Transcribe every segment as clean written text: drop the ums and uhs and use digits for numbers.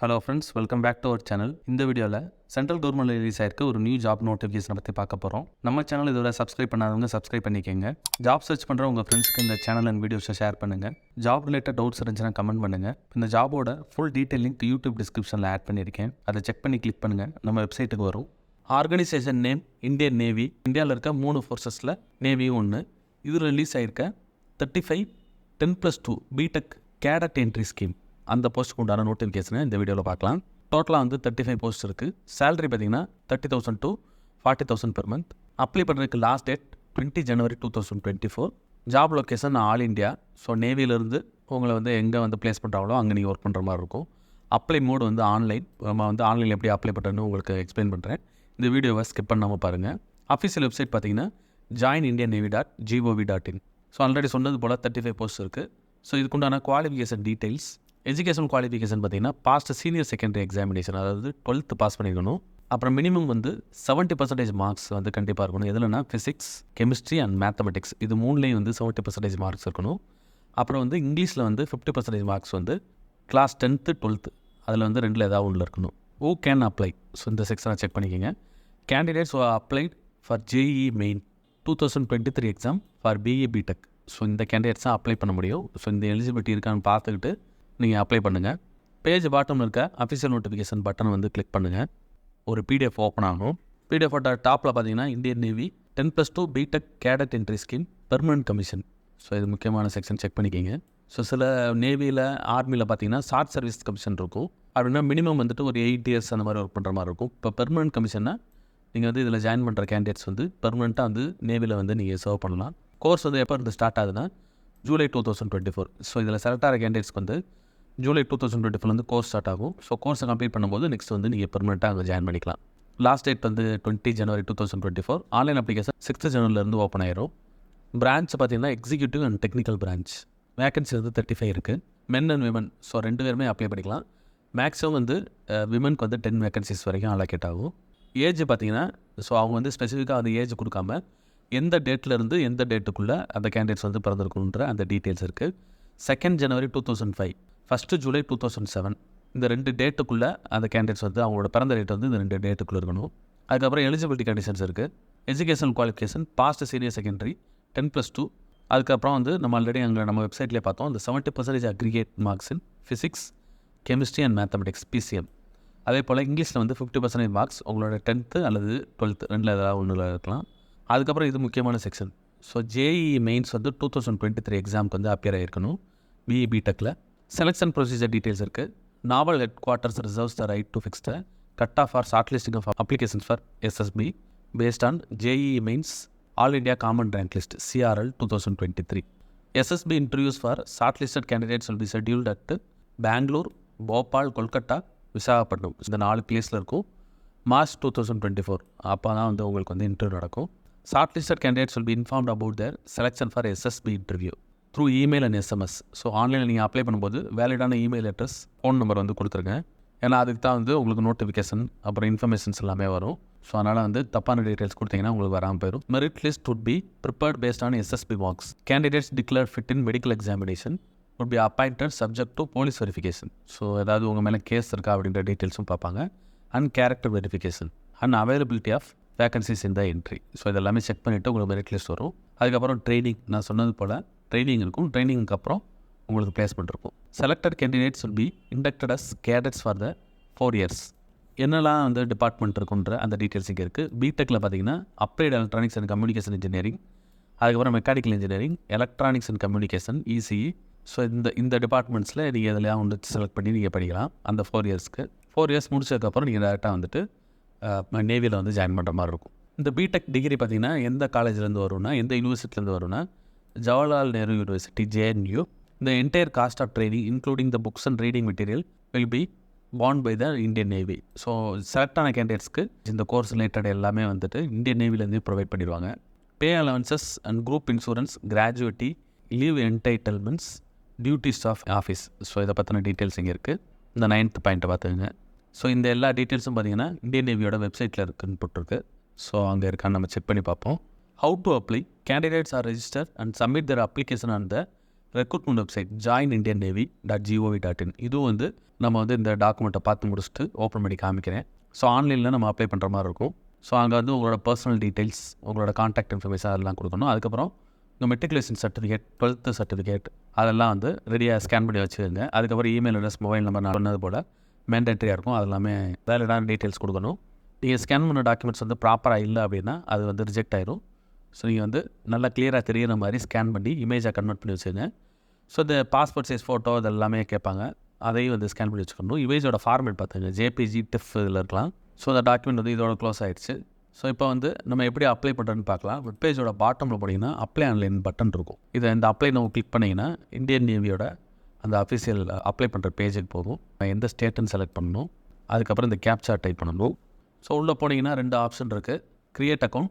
Hello friends, welcome back to our channel. இந்த வீடியோவில் central government release ஆயிருக்க ஒரு நியூ ஜாப் நோட்டிஃபிகேஷனை பற்றி பார்க்க போகிறோம். நம்ம சேனல் இதோட சப்ஸ்கிரைப் பண்ணாதவங்க சப்ஸ்கிரைப் பண்ணிக்கோங்க. ஜாப் சர்ச் பண்ணுற உங்கள் ஃப்ரெண்ட்ஸ்க்கு இந்த சேனல் அண்ட் வீடியோஸை ஷேர் பண்ணுங்கள். ஜாப் ரிலேட்டட் டவுட்ஸ் இருந்துச்சுன்னா கமெண்ட் பண்ணுங்கள். இந்த ஜாபோட ஃபுல் டீட்டெயில் லிங்க் யூடியூப் டிஸ்கிரிப்ஷனில் ஆட் பண்ணியிருக்கேன். அதை செக் பண்ணி கிளிக் பண்ணுங்கள், நம்ம வெப்சைட்டுக்கு வரும். Organisation name Indian Navy. இந்தியாவில் இருக்க 3 ஃபோர்ஸஸில் நேவியும் ஒன்று. இது ரிலீஸ் ஆகிருக்க 35 10+2 பிடெக் கேடட் என்ட்ரி ஸ்கீம் அந்த போஸ்ட்டுக்கு உண்டான நோட்டிஃபிகேஷனை இந்த வீடியோவில் பார்க்கலாம். டோட்டலாக 35 போஸ்ட் இருக்குது. சேலரி பார்த்தீங்கன்னா 30,000 to 40,000 per month. அப்ளை பண்ணுறதுக்கு last date 20 January 2024. Job location all India. So நேவியிலேருந்து உங்களை எங்கே ப்ளேஸ் பண்ணுறாங்களோ அங்கே நீங்கள் ஒர்க் பண்ணுற மாதிரி இருக்கும். Apply mode online. நம்ம ஆன்லைனில் எப்படி அப்ளை பண்ணுறேன்னு உங்களுக்கு எக்ஸ்பிளைன் பண்ணுறேன். இந்த வீடியோவை ஸ்கிப் பண்ணாமல் பாருங்கள். அஃபிஷியல் வெப்சைட் பார்த்தீங்கன்னா joinindiannavy.gov.in. ஸோ ஆல்ரெடி சொன்னது போல் 35 போஸ்ட் இருக்குது. ஸோ இதுக்குண்டான குவாலிஃபிகேஷன் டீட்டெயில்ஸ். எஜுகேஷன் குவாலிஃபிகேஷன் பார்த்தீங்கன்னா பாஸ்ட் சீனியர் செகண்டரி எக்ஸாமினேஷன், அதாவது 12th பாஸ் பண்ணிக்கணும். அப்புறம் மினிமம் 70% மார்க்ஸ் கண்டிப்பாக இருக்கணும். எதுலனா ஃபிசிக்ஸ், கெமிஸ்ட்ரி அண்ட் மேத்தமெட்டிக்ஸ் இது மூணுலேயும் 70% மார்க்ஸ் இருக்கணும். அப்புறம் இங்கிலீஷில் 50% மார்க்ஸ் கிளாஸ் 10th 12th அதில் ரெண்டில் ஏதாவது ஒன்றில் இருக்கணும். Who can apply? ஸோ இந்த செக்ஷனை செக் பண்ணிக்கோங்க. Candidates applied for JEE main 2023 exam for BE BTech. So இந்த கேண்டிடேட்ஸ் தான் அப்ளை பண்ண முடியும். ஸோ இந்த எலிஜிபிலிட்டி இருக்கான்னு பார்த்துக்கிட்டு நீங்கள் அப்ளை பண்ணுங்கள். பேஜ் பாட்டமில் இருக்க அஃபிஷியல் நோட்டிஃபிகேஷன் பட்டனை கிளிக் பண்ணுங்கள். ஒரு PDF ஓப்பன் ஆகும். PDF டாப்பில் பார்த்தீங்கன்னா Indian navy 10+2 BTech cadet entry scheme permanent commission. So இது முக்கியமான செக்ஷன், செக் பண்ணிக்கிங்க. ஸோ சில நேவியில் ஆர்மியில் பார்த்தீங்கன்னா ஷார்ட் சர்வீஸ் கமிஷன் இருக்கும். அப்படின்னா மினிமம் ஒரு 8 years அந்த மாதிரி ஒர்க் பண்ணுற மாதிரி இருக்கும். இப்போ பெர்மனன்ட் கமிஷன்னா நீங்கள் இதில் ஜாயின் பண்ணுற கேண்டிடேட்ஸ் பெர்மனெண்ட்டாக நேவியில் நீங்கள் சர்வ் பண்ணலாம். கோர்ஸ் எப்போ ஸ்டார்ட் ஆகுதுன்னா July 2024. ஸோ இதில் செலக்ட் ஆகிற கேண்டிடேட்ஸ்க்கு July 2024 கோர்ஸ் ஸ்டார்ட் ஆகும். ஸோ கோர்ஸை கம்ப்ளீட் பண்ணும்போது நெக்ஸ்ட் நீங்கள் பெர்மனெண்ட்டாக அங்கே ஜாயின் பண்ணிக்கலாம். Last date 20 January 2024. Online application 6th January open ஆயிரும். பிரான்ச் பார்த்தீங்கன்னா executive and technical branch. Vacancy 35 இருக்குது. Men and women. ஸோ 2 பேருமே அப்ளை பண்ணிக்கலாம். மேக்ஸிமம் விமனுக்கு 10 வேகன்சிஸ் வரைக்கும் அலோகேட் ஆகும். ஏஜ் பார்த்தீங்கன்னா ஸோ அவங்க ஸ்பெசிஃபிக்காக அந்த ஏஜ் கொடுக்காம எந்த டேட்லேருந்து எந்த டேட்டுக்குள்ளே அந்த கேண்டிடேட்ஸ் பிறந்திருக்குன்ற அந்த டீட்டெயில்ஸ் இருக்குது. 2nd January 2005, 1st July 2007 இந்த 2 டேட்டுக்குள்ளே அந்த கேண்டிடேட்ஸ் அவங்களோட பிறந்த டேட் இந்த 2 டேட்டுக்குள்ளே இருக்கணும். அதுக்கப்புறம் எலிஜிபிலிட்டி கண்டிஷன்ஸ் இருக்குது. Education qualification passed senior secondary 10+2. அதுக்கப்புறம் நம்ம ஆல்ரெடி நம்ம வெப்சைட்லேயே பார்த்தோம். அந்த 70% aggregate marks in physics, chemistry and mathematics PCM. அதே போல் இங்கிலீஷில் 50% மார்க்ஸ் உங்களோட 10th அல்லது 12th ரெண்டில் ஏதாவது ஒன்றில் இருக்கலாம். அதுக்கப்புறம் இது முக்கியமான செக்ஷன். ஸோ JEE மெயின்ஸ் 2023 எக்ஸாமுக்கு அப்பியர் ஆகிருக்கணும். BE BTechல செலெக்ஷன் ப்ரொசீஜர் டீட்டெயில்ஸ் இருக்குது. Naval headquarters reserves the right to fix the cut off for short listing of applications for SSB based on JEE mains all India common rank list CRL 2023. SSB interviews for short listed candidates will be scheduled at Bangalore, Bhopal, Kolkata, Visakhapatnam இந்த 4 பிளேஸில் இருக்கும். March 2024 அப்போ தான் உங்களுக்கு interview நடக்கும். Short listed candidates will B informed about their selection for SSB interview through email and SMS. So ஆன்லைனில் நீங்கள் apply பண்ணும்போது வேலிடான இமெயில் அட்ரஸ், ஃபோன் நம்பர் கொடுத்துருங்க. ஏன்னா அதுக்கு தான் உங்களுக்கு நோட்டிஃபிகேஷன் அப்புறம் இன்ஃபர்மேஷன்ஸ் எல்லாமே வரும். ஸோ அதனால் தப்பான டீட்டெயில்ஸ் கொடுத்தீங்கன்னா உங்களுக்கு வராமல் போயிடும். Merit list would be prepared based on SSB marks. Candidates declared fit in medical examination would be appointed subject to police verification. So ஏதாவது உங்கள் மேலே கேஸ் இருக்கா அப்படின்ற டீட்டெயில்ஸும் பார்ப்பாங்க. And character verification and availability of vacancies இந்த entry. So இதெல்லாமே check பண்ணிவிட்டு உங்களுக்கு மெரிட் லிஸ்ட் வரும். அதுக்கப்புறம் ட்ரைனிங், நான் சொன்னது போல் ட்ரைனிங் இருக்கும். ட்ரைனிங்க்கு அப்புறம் உங்களுக்கு பிளேஸ்மெண்ட் இருக்கும். Selected candidates will be inducted as cadets for the 4 years. என்னெல்லாம் டிபார்ட்மெண்ட் இருக்குன்ற அந்த டீட்டெயில்ஸ் இங்கே இருக்குது. BTechல பார்த்தீங்கன்னா applied electronics and communication engineering, அதுக்கப்புறம் mechanical engineering, electronics and communication ECE. So இந்த டிபார்ட்மெண்ட்ஸில் நீங்கள் எதுலையா செலக்ட் பண்ணி நீங்கள் படிக்கலாம். அந்த 4 yearsக்கு 4 years முடிச்சதுக்கப்புறம் நீங்கள் டேரெக்டாக நேவியில் ஜாயின் பண்ணுற மாதிரி இருக்கும். இந்த BTech டிகிரி பார்த்தீங்கன்னா எந்த காலேஜ்லேருந்து வரும்னா, எந்த யூனிவர்சிட்டிலேருந்து வரும்னா Jawaharlal Nehru university JNU. The entire cost of training including the books and reading material will be borne by the Indian Navy. So செலக்டான கேண்டிடேட்ஸ்க்கு இந்த கோர்ஸ் ரிலேட்டட் எல்லாமே இந்தியன் நேவிலேருந்து ப்ரொவைட் பண்ணிடுவாங்க. Pay allowances and group insurance, gratuity, leave entitlements, duties of office. So இதை பற்றின details இங்கே இருக்குது. இந்த 9th பாயிண்ட்டை பார்த்துங்க. ஸோ இந்த எல்லா டீட்டெயில்ஸும் பார்த்தீங்கன்னா இந்தியன் நேவியோட வெப்சைட்டில் இருக்குன்னு போட்டிருக்கு. ஸோ அங்கே இருக்கான்னு நம்ம செக் பண்ணி பார்ப்போம். How to apply? Candidates are registered and submit their application on the recruitment website joinindiannavy.gov.in. இதுவும் வந்து நம்ம வந்து இந்த டாக்குமெண்ட்டை பார்த்து முடிச்சுட்டு ஓப்பன் பண்ணி காமிக்கிறேன். ஸோ ஆன்லைனில் நம்ம அப்ளை பண்ணுற மாதிரி இருக்கும். ஸோ அங்கே வந்து உங்களோட பர்சனல் டீட்டெயில்ஸ், உங்களோட கான்டாக்ட் இன்ஃபர்மேஷன் அதெல்லாம் கொடுக்கணும். அதுக்கப்புறம் உங்கள் மெட்ரிகுலேஷன் சர்டிஃபிகேட், 12th சர்டிஃபிகேட் அதெல்லாம் வந்து ரெடியாக ஸ்கேன் பண்ணி வச்சுக்கோங்க. அதுக்கப்புறம் இமெயில் அட்ரஸ், மொபைல் நம்பர் நான் சொன்னது போல் மேண்டேட்டரியாக இருக்கும். அது எல்லாமே வேலிடான டீட்டெயில்ஸ் கொடுக்கணும். நீங்கள் ஸ்கேன் பண்ண டாக்குமெண்ட்ஸ் வந்து ப்ராப்பராக இல்லை அப்படின்னா அது வந்து ரிஜெக்ட் ஆயிடும். ஸோ நீங்கள் வந்து நல்லா கிளியராக தெரியிற மாதிரி ஸ்கேன் பண்ணி இமேஜாக கன்வெர்ட் பண்ணி வச்சுக்கோங்க. ஸோ இந்த பாஸ்போர்ட் சைஸ் ஃபோட்டோ இதெல்லாமே கேட்பாங்க, அதையும் வந்து ஸ்கேன் பண்ணி வச்சுக்கணும். இமேஜோட ஃபார்மேட் பார்த்துங்க, ஜேபிஜி, டிஃப் இதில் இருக்கலாம். ஸோ அந்த டாக்குமெண்ட் வந்து இதோட க்ளோஸ் ஆகிடுச்சு. ஸோ இப்போ வந்து நம்ம எப்படி அப்ளை பண்ணுறதுன்னு பார்க்கலாம். வெப் பேஜோட பாட்டமில் போனீங்கன்னா அப்ளை ஆன்லைன் பட்டன் இருக்கும். இதை இந்த அப்ளை நம்ம கிளிக் பண்ணிங்கன்னா இந்தியன் நேவியோட அந்த அஃபிஷியல் அப்ளை பண்ணுற பேஜுக்கு போகும். எந்த ஸ்டேட்டுன்னு செலக்ட் பண்ணணும். அதுக்கப்புறம் இந்த கேப்சா டைப் பண்ணணும். ஸோ உள்ளே போனீங்கன்னா 2 ஆப்ஷன் இருக்குது. க்ரியேட் அக்கௌண்ட்,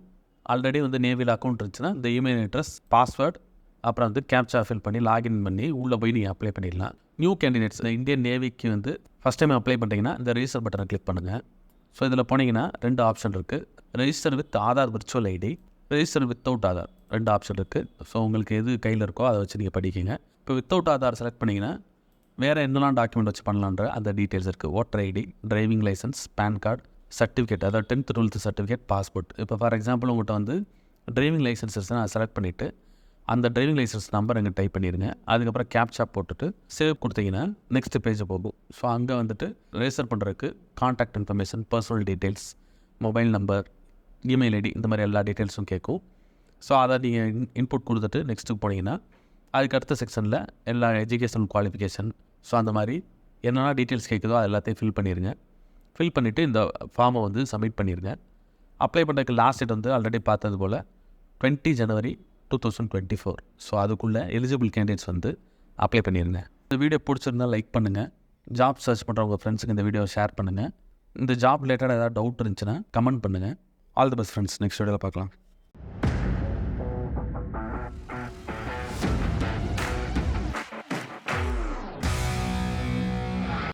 ஆல்ரெடி வந்து நேவியில் அக்கௌண்ட் இருந்துச்சுன்னா இந்த இமெயில் அட்ரஸ், பாஸ்வேர்டு, அப்புறம் வந்து கேப்சா ஃபில் பண்ணி லாகின் பண்ணி உள்ளே போய் நீங்கள் அப்ளை பண்ணிடலாம். நியூ கேண்டிடேட்ஸ் இந்தியன் நேவிக்கு வந்து ஃபஸ்ட் டைம் அப்ளை பண்ணிட்டீங்கன்னா இந்த ரெஜிஸ்டர் பட்டனை கிளிக் பண்ணுங்கள். ஸோ இதில் போனீங்கன்னா 2 ஆப்ஷன் இருக்குது. Register with Aadhaar virtual ID, register without Aadhaar 2 option இருக்குது. ஸோ உங்களுக்கு எது கையில் இருக்கோ அதை வச்சு நீங்கள் படிக்கிங்க. இப்போ வித்தவுட் ஆதார் செலக்ட் பண்ணிங்கன்னா வேறு என்னெல்லாம் டாக்குமெண்ட் வச்சு பண்ணலான்ற அந்த டீட்டெயில்ஸ் இருக்குது. Voter ID, driving licence, PAN card, certificate, அதாவது 10th 12th சர்டிஃபிகேட், பாஸ்போர்ட். இப்போ ஃபார் எக்ஸாம்பிள் உங்கள்கிட்ட வந்து டிரைவிங் லைசன்ஸஸ் நான் செலக்ட் பண்ணிவிட்டு அந்த டிரைவிங் லைசன்ஸ் நம்பர் எங்கே டைப் பண்ணிடுங்க. அதுக்கப்புறம் கேப்சா போட்டுட்டு சேவ் கொடுத்தீங்கன்னா நெக்ஸ்ட் பேஜை போகும். ஸோ அங்கே வந்துட்டு ரெஜிஸ்டர் பண்ணுறதுக்கு contact information, personal details, mobile number, email ID இந்த மாதிரி எல்லா டீட்டெயில்ஸும் கேட்கும். ஸோ அதை நீங்கள் இன்புட் கொடுத்துட்டு நெக்ஸ்ட்டுக்கு போனீங்கன்னா அதுக்கு அடுத்த செக்ஷனில் எல்லா எஜுகேஷன் குவாலிஃபிகேஷன், ஸோ அந்த மாதிரி என்னென்ன டீட்டெயில்ஸ் கேட்குதோ அது எல்லாத்தையும் ஃபில் பண்ணிடுங்க. ஃபில் பண்ணிவிட்டு இந்த ஃபார்மை வந்து சப்மிட் பண்ணிடுங்க. அப்ளை பண்ணுறதுக்கு லாஸ்ட் டேட் வந்து ஆல்ரெடி பார்த்தது போல் 20 January 2024. ஸோ அதுக்குள்ளே எலிஜிபிள் கேண்டிடேட்ஸ் வந்து அப்ளை பண்ணிடுங்க. இந்த வீடியோ பிடிச்சிருந்தால் லைக் பண்ணுங்கள். ஜாப் சர்ச் பண்ணுற உங்கள் ஃப்ரெண்ட்ஸுக்கு இந்த வீடியோவை ஷேர் பண்ணுங்கள். இந்த ஜாப் ரிலேட்டடாக ஏதாவது டவுட் இருந்துச்சுன்னா கமெண்ட் பண்ணுங்கள். All the best friends. Next வீடியோவில் பார்க்கலாம்.